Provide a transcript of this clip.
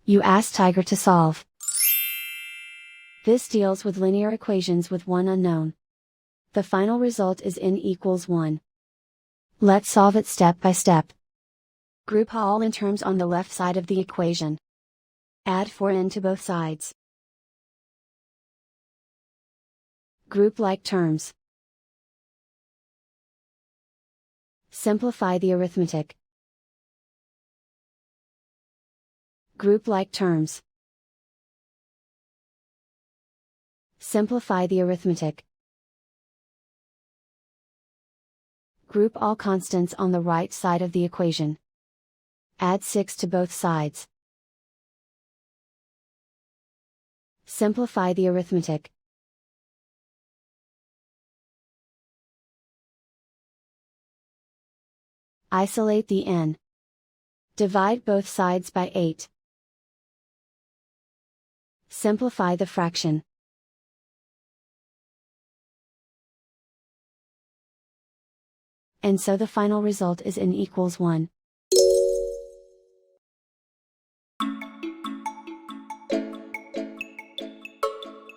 You ask Tiger to solve. This deals with linear equations with one unknown. The final result is n equals 1. Let's solve it step by step. Group all n terms on the left side of the equation. Add 4n to both sides. Group like terms. Simplify the arithmetic. Group like terms. Simplify the arithmetic. Group all constants on the right side of the equation. Add 6 to both sides. Simplify the arithmetic. Isolate the n. Divide both sides by 8. Simplify the fraction. And so the final result is n equals 1.